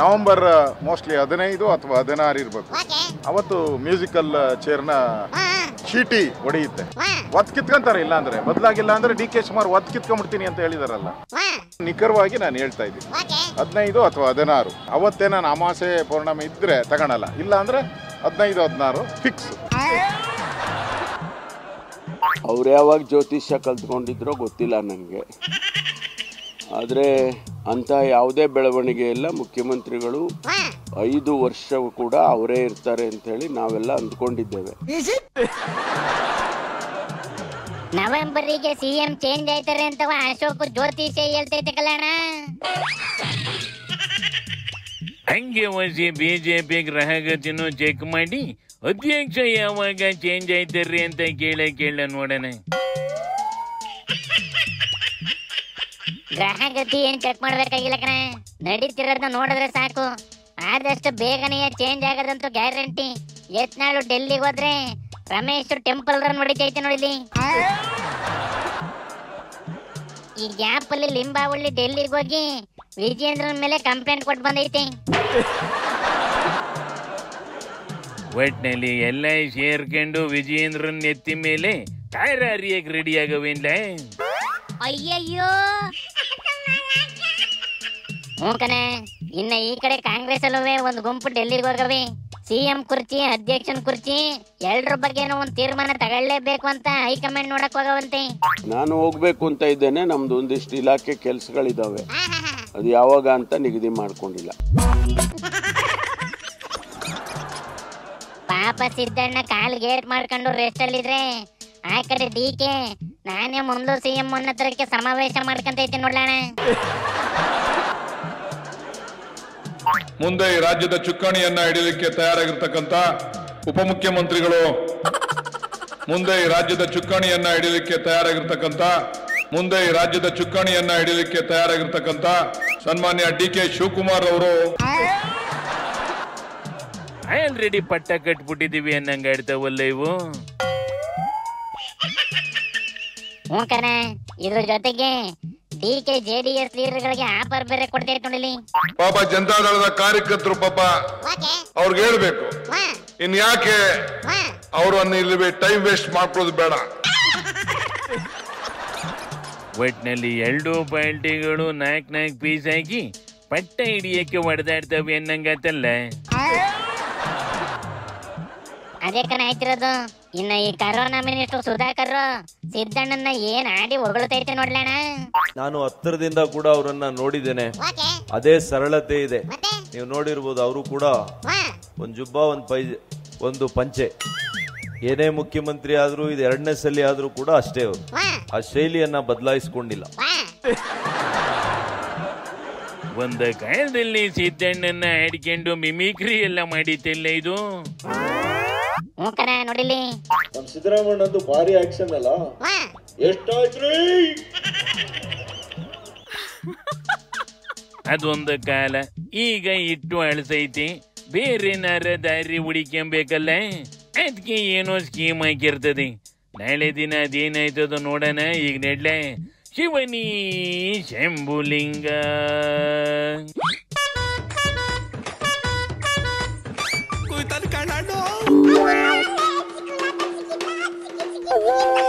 November mostly 15 ಅಥವಾ 16 ಇರ್ಬೇಕು. ಅವತ್ತು ಮ್ಯೂಸಿಕಲ್ ಚೇರ್ನ ಚೀಟಿ ಹೊಡೆಯುತ್ತೆ. ಒತ್ ಕಿತ್ಕೊಂತಾರೆ, ಇಲ್ಲ ಅಂದ್ರೆ ಬದಲಾಗಿಲ್ಲ ಅಂದ್ರೆ ಡಿ ಕೆ ಶಿವಕುಮಾರ್ ಒತ್ ಕಿತ್ಕೊಂಡ್ಬಿಡ್ತೀನಿ ಅಂತ ಹೇಳಿದಾರಲ್ಲ. ನಿಖರವಾಗಿ ನಾನು ಹೇಳ್ತಾ ಇದ್ದೀನಿ 15 ಅಥವಾ 16 ಅವತ್ತೇ ನಾನು ಅಮಾಸೆ ಪೌರ್ಣಮಿ ಇದ್ರೆ ತಗೊಳಲ್ಲ, ಇಲ್ಲ ಅಂದ್ರೆ 15, 16 ಫಿಕ್ಸ್. ಅವ್ರು ಯಾವಾಗ ಜ್ಯೋತಿಷ್ಯ ಕಲ್ತ್ಕೊಂಡಿದ್ರೋ ಗೊತ್ತಿಲ್ಲ ನನಗೆ. ಆದರೆ ಅಂಥ ಯಾವುದೇ ಬೆಳವಣಿಗೆ ಇಲ್ಲ. ಮುಖ್ಯಮಂತ್ರಿಗಳು 5 ವರ್ಷವೂ ಕೂಡ ಅವರೇ ಇರ್ತಾರೆ ಅಂತ ಹೇಳಿ ನಾವೆಲ್ಲ ಅಂದ್ಕೊಂಡಿದ್ದೇವೆ. ನವೆಂಬರಿಗೆ ಸಿಎಂ ಚೇಂಜ್ ಆಯ್ತಾರೆ ಅಂತ ಅಶೋಕ್ ಜ್ಯೋತಿಷ್ಯ ಹೇಳ್ತೈತೆ ಕಲ್ಯಾಣ. ಹಂಗೆ ಹೊಸಿ ಬಿಜೆಪಿ ಗ್ರಹಗತಿನೂ ಚೆಕ್ ಮಾಡಿ ಅಧ್ಯಕ್ಷ ಯಾವಾಗ ಚೇಂಜ್ ಆಯ್ತಾರ್ರಿ ಅಂತ ಕೇಳ ನೋಡೋಣ. ಗ್ರಹಗತಿ ಏನ್ ಚೆಕ್ ಮಾಡ್ಬೇಕಾಗಿಲ್ಲ ಕಣ, ನಡೀತಿರೋದನ್ನ ನೋಡಿದ್ರೆ ಸಾಕು. ಆದಷ್ಟು ಬೇಗನೆ ಚೇಂಜ್ ಆಗೋದಂತೂ ಗ್ಯಾರಂಟಿ. ಯತ್ನಾಳು ಡೆಲ್ಲಿಗೆ ಹೋದ್ರೆ ರಮೇಶ್ ಟೆಂಪಲ್ ರನ್ ಹೊಡಿತೈತೆ ನೋಡಿಲಿ. ಈ ಗ್ಯಾಪ್ ಅಲ್ಲಿ ಲಿಂಬಾವಳ್ಳಿ ಡೆಲ್ಲಿಗೆ ಹೋಗಿ ವಿಜೇಂದ್ರನ್ ಮೇಲೆ ಕಂಪ್ಲೇಂಟ್ ಕೊಟ್ಟು ಬಂದೈತೆ. ಒಟ್ನಲ್ಲಿ ಎಲ್ಲ ಸೇರ್ಕೊಂಡು ವಿಜೇಂದ್ರನ್ ಎತ್ತಿ ಮೇಲೆ ಟೈರ್ ಹರಿಯಕ್ ರೆಡಿ ಆಗವೇನ್ಲ. ಅಯ್ಯಯ್ಯೋ ಕಣ. ಇನ್ನ ಈ ಕಡೆ ಕಾಂಗ್ರೆಸ್ ಅಲ್ಲವೇ ಒಂದು ಗುಂಪು ಡೆಲ್ಲಿಗೆ ಹೋಗವೆ. ಸಿಎಂ ಕುರ್ಚಿ, ಅಧ್ಯಕ್ಷನ್ ಕುರ್ಚಿ ಎರಡರ ಬಗ್ಗೆನೂ ಒಂದು ತೀರ್ಮಾನ ತಗೊಳ್ಳೇಬೇಕು ಅಂತ ಹೈಕಮಾಂಡ್ ನೋಡಕ್ ಹೋಗವಂತೆ. ನಾನು ಹೋಗ್ಬೇಕು ಅಂತ ಇದ್ದೇನೆ. ನಮ್ದು ಒಂದಿಷ್ಟು ಇಲಾಖೆ ಕೆಲಸಗಳಿದಾವೆ, ಅದು ಯಾವಾಗ ಅಂತ ನಿಗದಿ ಮಾಡ್ಕೊಂಡಿಲ್ಲ. ಪಾಪ ಸಿದ್ದಣ್ಣ ಕಾಲ್ ಗೇಟ್ ಮಾಡ್ಕೊಂಡು ರೆಸ್ಟ್ ಅಲ್ಲಿದ್ರೆ ಆ ಕಡೆ ಡಿಕೆ ನಾನೇ ಮುಂದೆ ಸಿಎಂ ಅನ್ನತ್ರಕ್ಕೆ ಸಮಾವೇಶ ಮಾಡ್ಕೊಂತೈತೆ ನೋಡ್ಲಣ. ಮುಂದೆ ಈ ರಾಜ್ಯದ ಚುಕ್ಕಾಣಿಯನ್ನ ಹಿಡಿಯಲಿಕ್ಕೆ ತಯಾರಾಗಿರ್ತಕ್ಕಂಥ ಉಪಮುಖ್ಯಮಂತ್ರಿಗಳು, ಮುಂದೆ ಈ ರಾಜ್ಯದ ಚುಕ್ಕಾಣಿಯನ್ನ ಹಿಡಿಯಲಿಕ್ಕೆ ತಯಾರಾಗಿರ್ತಕ್ಕಂಥ ಸನ್ಮಾನ್ಯ ಡಿ ಕೆ ಶಿವಕುಮಾರ್ ಅವರು ಆಲ್ರೆಡಿ ಪಟ್ಟ ಕಟ್ಬಿಟ್ಟಿದೀವಿ ಅನ್ನಂಗ ಆಡ್ತಾವಲ್ಲ ಇವು. ಕಣ, ಇದ್ರ ಜೊತೆಗೆ ಡಿಕೆ ಜೆಡಿಎಸ್ ಲೀಡರ್ಗಳಿಗೆ ಆಫರ್ ಬೇರೆ ಕೊಡ್ತೈತೆ ನೋಡಿಲಿ. ಪಾಪ ಜನತಾದಳದ ಕಾರ್ಯಕರ್ತರು ಪಾಪ ಅವ್ರಿಗೆ ಹೇಳ್ಬೇಕು, ಇನ್ ಯಾಕೆ ಅವರನ್ನು ಇಲ್ಲಿ ಟೈಮ್ ವೇಸ್ಟ್ ಮಾಡ್ಕೊಳ್ಳೋದು ಬೇಡ. ಒಟ್ನಲ್ಲಿ 2 ಪಾರ್ಟಿಗಳು 4 ಪೀಸ್ ಹಾಕಿ ಪಟ್ಟ ಹಿಡಿಯಕ್ಕೆ ಹೊಡೆದಾಡ್ತವೆ ಅನ್ನಂಗತ್ತಲ್ಲ. ಅದೇ ಕಣ ಆಯ್ತಿರೋದು. ಇನ್ನ ಈ ಕರೋನಾ ಮಿನಿಸ್ಟರ್ ಸುಧಾಕರ್ ಸಿದ್ದಣ್ಣನ ಏನ್ ಆಡಿ ಹೊಗಳ್ತೈತೆ ನೋಡ್ಲಣ. ನಾನು ಹತ್ತಿರದಿಂದ ಕೂಡ ಅವರನ್ನ ನೋಡಿದ್ದೇನೆ. ಅದೇ ಸರಳತೆ ಇದೆ. ನೀವು ನೋಡಿರ್ಬೋದು, ಅವರು ಕೂಡ ಒಂದು ಜುಬ್ಬ, ಒಂದು ಪಂಚೆ. ಏನೇ ಮುಖ್ಯಮಂತ್ರಿ ಆದ್ರೂ, ಇದು 2ನೇ ಸಲ ಆದ್ರೂ ಕೂಡ ಅಷ್ಟೇ. ಅವರು ಆ ಶೈಲಿಯನ್ನ ಬದಲಾಯಿಸಿಕೊಂಡಿಲ್ಲ. ಒಂದ ಕಾಲದಲ್ಲಿ ಸಿದ್ದಣ್ಣನ ಆಡ್ಕೊಂಡು ಮಿಮಿಕ್ರಿ ಎಲ್ಲ ಮಾಡಿತಿಲ್ಲ ಇದು. ನೋಡಿಲಿ, ನಮ್ ಸಿದ್ದರಾಮಣ್ಣಂದು ಭಾರಿ ಆಕ್ಷನ್ ಅಲ್ಲ. ಎಷ್ಟಾಯ್ತ್ರಿ? ಅದೊಂದು ಕಾಲ. ಈಗ ಇಟ್ಟು ಅಳಸೈತಿ, ಬೇರೆ ನಾರ ದಾರಿ ಹುಡಿಕೊಂಬೇಕಲ್ಲ. ಅದಕ್ಕೆ ಏನೋ ಸ್ಕೀಮ್ ಹಾಕಿರ್ತದೆ. ನಾಳೆ ದಿನ ಅದೇನಾಯ್ತದ ನೋಡೋಣ. ಈಗ ನೆಡ್ಲೆ ಶಿವನಿ ಶಂಭುಲಿಂಗ. Oh